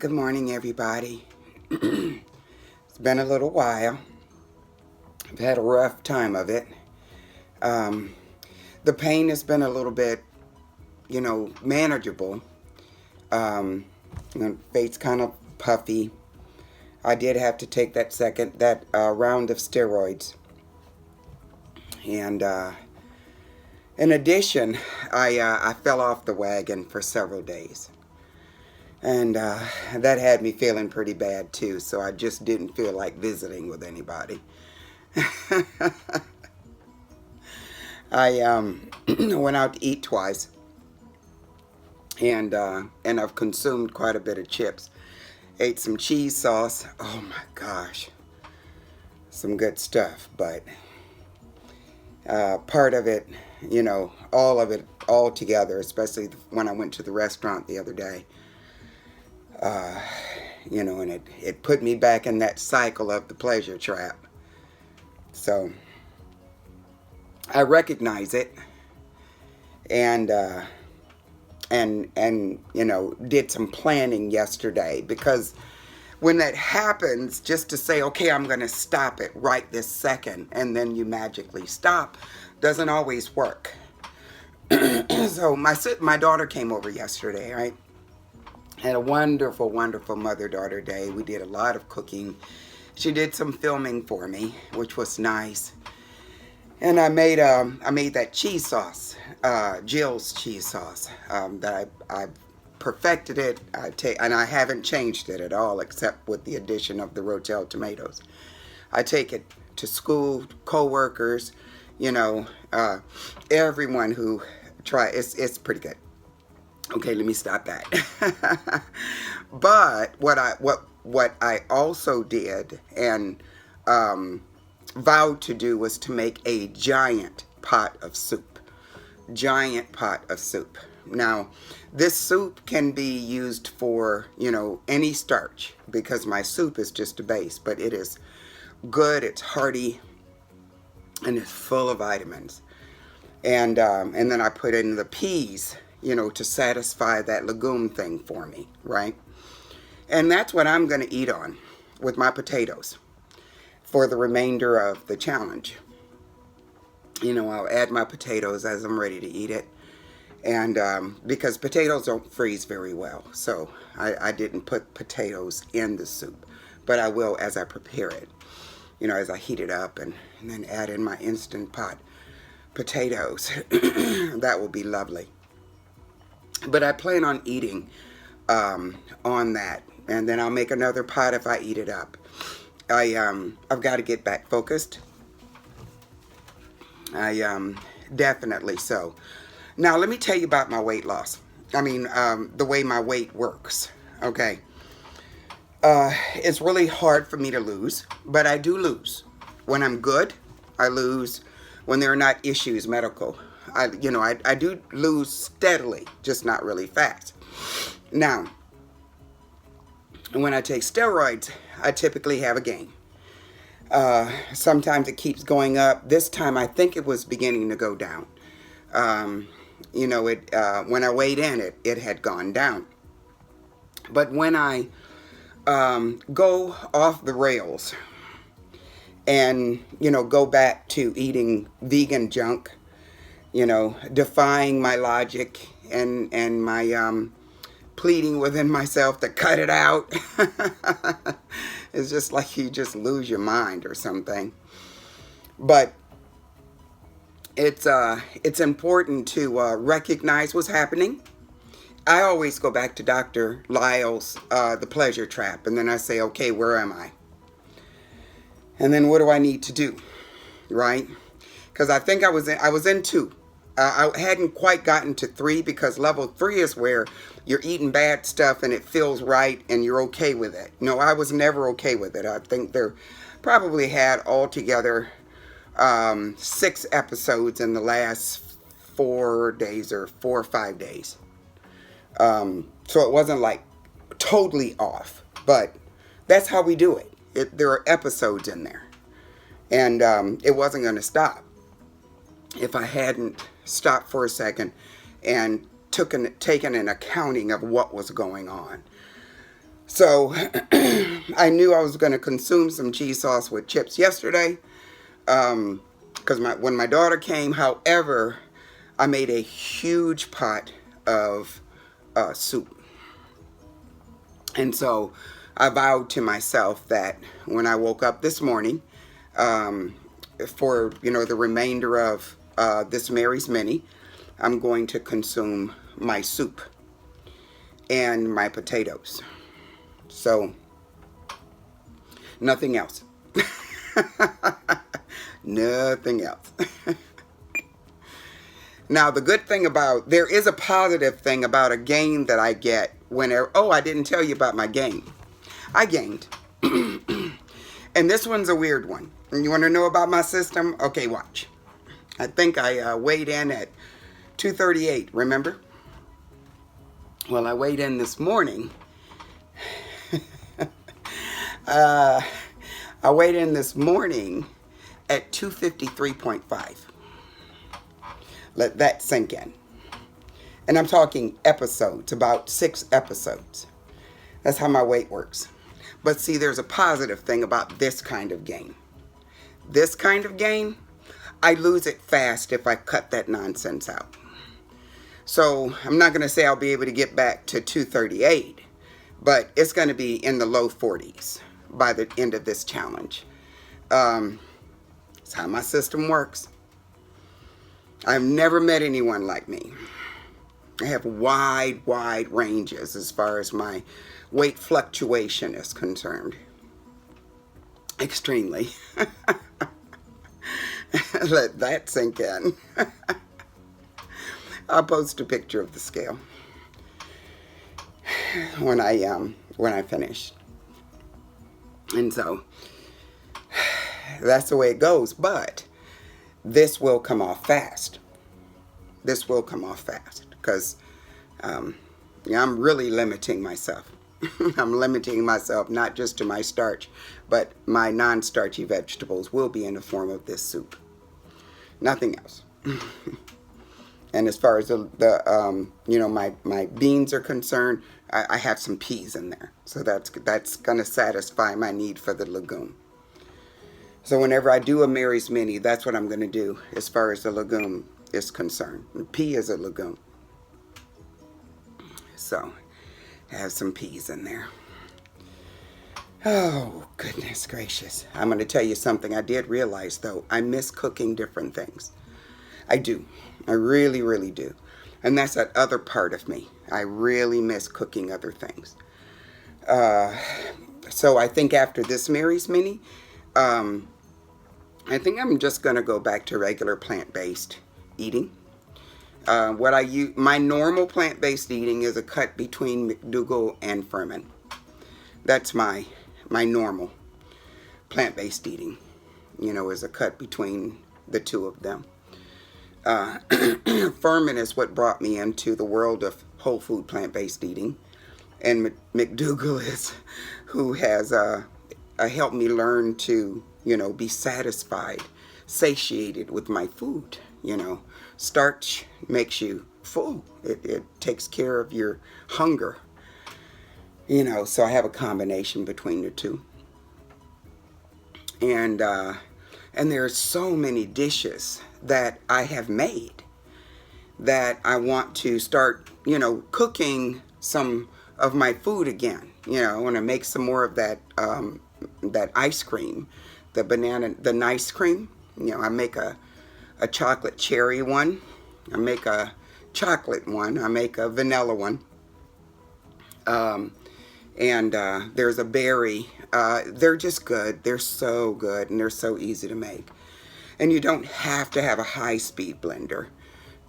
Good morning, everybody. It's been a little while. I've had a rough time of it. Um, the pain has been a little bit, manageable. Um, Face kind of puffy. I did have to take that round of steroids, and in addition, I fell off the wagon for several days. And that had me feeling pretty bad too, so I just didn't feel like visiting with anybody. I went out to eat twice, and I've consumed quite a bit of chips. Ate some cheese sauce. Oh my gosh, some good stuff. But part of it, all of it all together, especially when I went to the restaurant the other day. And it put me back in that cycle of the pleasure trap. So I recognize it, and did some planning yesterday, because when that happens, just to say, okay, I'm going to stop it right this second, and then you magically stop, doesn't always work. So my daughter came over yesterday, right? Had a wonderful, wonderful mother-daughter day. We did a lot of cooking. She did some filming for me, which was nice. And I made that cheese sauce, Jill's cheese sauce. That I perfected it. And I haven't changed it at all, except with the addition of the Rotel tomatoes. I take it to school, co-workers, everyone who try. It's pretty good. Okay, let me stop that. But what I also did and vowed to do was to make a giant pot of soup. Giant pot of soup. Now, this soup can be used for, any starch, because my soup is just a base, but it is good, it's hearty, and it's full of vitamins. And then I put in the peas, to satisfy that legume thing for me, right? And that's what I'm going to eat on with my potatoes for the remainder of the challenge. I'll add my potatoes as I'm ready to eat it. And because potatoes don't freeze very well, so I didn't put potatoes in the soup, but I will as I prepare it, as I heat it up, and then add in my Instant Pot potatoes. That will be lovely. But I plan on eating on that, and then I'll make another pot if I eat it up. I've got to get back focused. Definitely so. Now let me tell you about my weight loss. The way my weight works. Okay. It's really hard for me to lose, but I do lose. When I'm good, I lose. When there are not issues, medical, I do lose steadily, just not really fast. Now, when I take steroids, I typically have a gain. Sometimes it keeps going up. This time, I think it was beginning to go down. When I weighed in, it had gone down. But when I go off the rails and, go back to eating vegan junk, defying my logic and my pleading within myself to cut it out. It's just like you just lose your mind or something. But it's important to recognize what's happening. I always go back to Dr. Lyle's The Pleasure Trap, and then I say, okay, where am I? And then what do I need to do, right? Because I think I was in 2. I hadn't quite gotten to 3, because level 3 is where you're eating bad stuff and it feels right and you're okay with it. No, I was never okay with it. I think there probably had altogether 6 episodes in the last 4 days or 4 or 5 days. So it wasn't like totally off, but that's how we do it. There are episodes in there, and it wasn't going to stop if I hadn't stopped for a second and taken an accounting of what was going on. So I knew I was going to consume some cheese sauce with chips yesterday, because when my daughter came. However, I made a huge pot of soup. And so I vowed to myself that when I woke up this morning, for the remainder of this Mary's Mini, I'm going to consume my soup and my potatoes. So nothing else. Nothing else. Now, the good thing there is a positive thing about a gain that I get whenever, I didn't tell you about my gain. I gained. And this one's a weird one. And you want to know about my system? Okay, watch. I think I weighed in at 238, remember? Well, I weighed in this morning. I weighed in this morning at 253.5. Let that sink in. And I'm talking episodes, about 6 episodes. That's how my weight works. But see, there's a positive thing about this kind of gain. This kind of gain, I lose it fast if I cut that nonsense out. So I'm not going to say I'll be able to get back to 238, but it's going to be in the low 40s by the end of this challenge. That's how my system works. I've never met anyone like me. I have wide ranges as far as my weight fluctuation is concerned. Extremely. Let that sink in. I'll post a picture of the scale when I finish. And so that's the way it goes. But this will come off fast. This will come off fast because I'm really limiting myself. I'm limiting myself not just to my starch, but my non-starchy vegetables will be in the form of this soup. Nothing else. And as far as my beans are concerned, I have some peas in there. So that's going to satisfy my need for the legume. So whenever I do a Mary's Mini, that's what I'm going to do as far as the legume is concerned. And pea is a legume. So I have some peas in there. Oh, goodness gracious. I'm going to tell you something I did realize, though. I miss cooking different things. I do. I really, really do. And that's that other part of me. I really miss cooking other things. So I think after this Mary's Mini, I think I'm just going to go back to regular plant-based eating. My normal plant-based eating is a cut between McDougall and Furman. That's my normal plant-based eating, is a cut between the two of them. Furman is what brought me into the world of whole food plant-based eating, and McDougall is who has helped me learn to be satisfied, satiated with my food. Starch makes you full. It takes care of your hunger. So I have a combination between the two. And there's so many dishes that I have made that I want to start, cooking some of my food again. I want to make some more of that ice cream, the nice cream. I make a chocolate cherry one. I make a chocolate one. I make a vanilla one. And there's a berry. They're just good. They're so good, and they're so easy to make. And you don't have to have a high-speed blender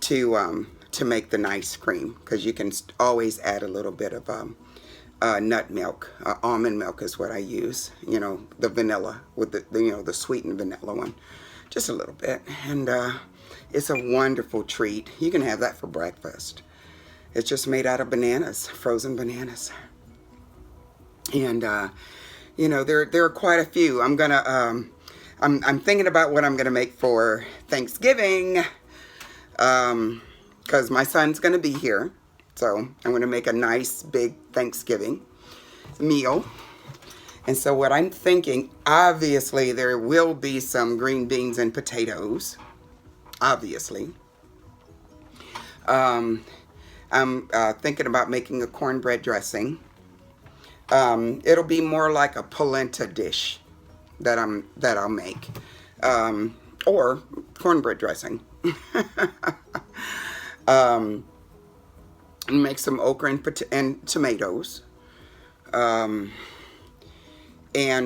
to make the nice cream, because you can always add a little bit of nut milk. Almond milk is what I use. The vanilla with the sweetened vanilla one, just a little bit, and it's a wonderful treat. You can have that for breakfast. It's just made out of bananas, frozen bananas. And there are quite a few. I'm thinking about what I'm gonna make for Thanksgiving, because my son's gonna be here, so I'm gonna make a nice big Thanksgiving. meal. And so what I'm thinking, obviously there will be some green beans and potatoes, obviously. I'm thinking about making a cornbread dressing. It'll be more like a polenta dish that I'll make, or cornbread dressing. Make some okra and tomatoes. And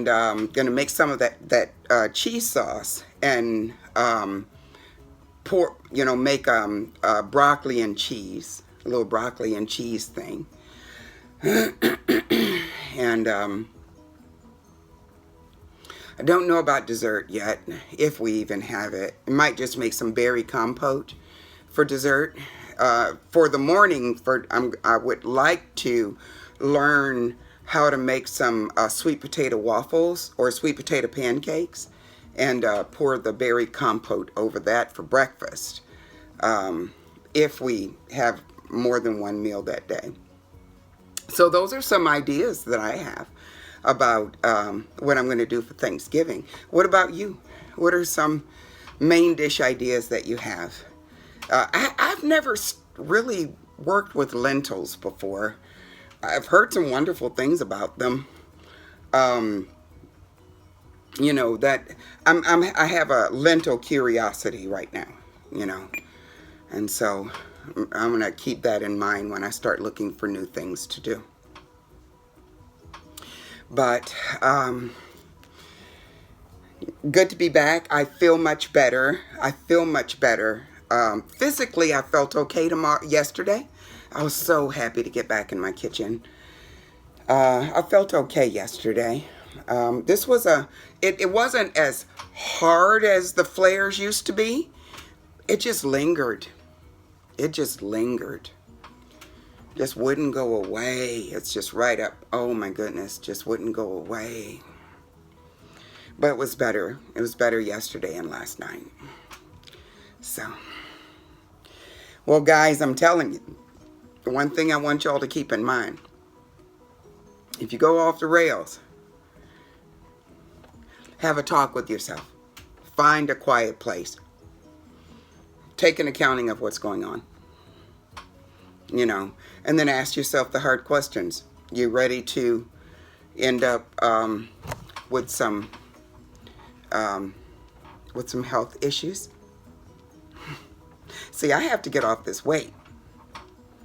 gonna make some of that cheese sauce and make broccoli and cheese, a little broccoli and cheese thing. And I don't know about dessert yet, if we even have it. I might just make some berry compote for dessert. For the morning, I would like to learn how to make some sweet potato waffles or sweet potato pancakes, and pour the berry compote over that for breakfast, if we have more than one meal that day. So those are some ideas that I have about what I'm going to do for Thanksgiving. What about you? What are some main dish ideas that you have? I've never really worked with lentils before. I've heard some wonderful things about them. You know, that I have a lentil curiosity right now, you know. And so I'm going to keep that in mind when I start looking for new things to do. But good to be back. I feel much better. Physically, I felt okay yesterday. I was so happy to get back in my kitchen. I felt okay yesterday. This was it wasn't as hard as the flares used to be. It just lingered. Just wouldn't go away. It's just right up. Oh my goodness, just wouldn't go away. But it was better. It was better yesterday and last night. So, well guys, I'm telling you, the one thing I want y'all to keep in mind, if you go off the rails, have a talk with yourself. Find a quiet place. Take an accounting of what's going on. You know, and then ask yourself the hard questions. You ready to end up with some health issues? See, I have to get off this weight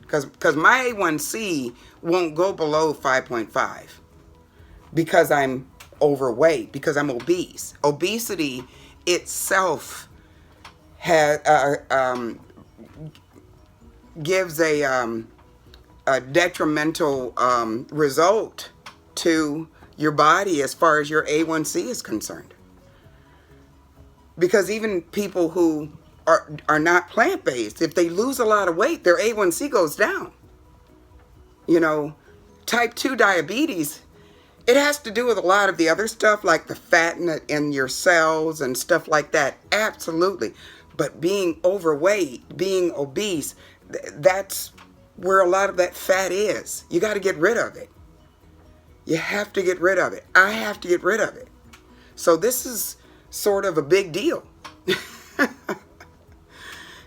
because my A1C won't go below 5.5 because I'm overweight, because I'm obese. Obesity itself has gives a detrimental result to your body as far as your A1C is concerned. Because even people who are not plant-based, if they lose a lot of weight, their A1C goes down. You know, type 2 diabetes, it has to do with a lot of the other stuff, like the fat in your cells and stuff like that. Absolutely. But being overweight, being obese, that's where a lot of that fat is. You got to get rid of it. You have to get rid of it. I have to get rid of it. So this is sort of a big deal.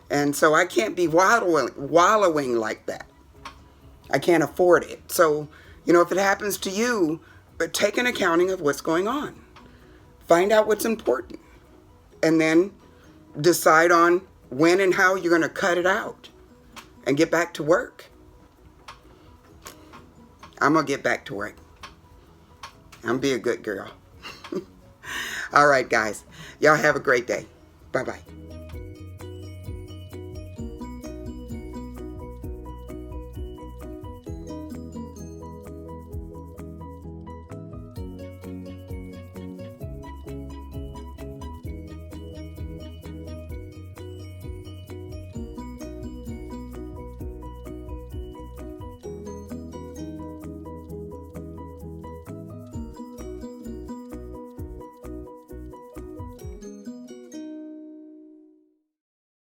And so I can't be wallowing like that. I can't afford it. So, you know, if it happens to you, but take an accounting of what's going on. Find out what's important. And then decide on when and how you're going to cut it out and get back to work. I'm going to get back to work. I'm going to be a good girl. All right, guys. Y'all have a great day. Bye-bye.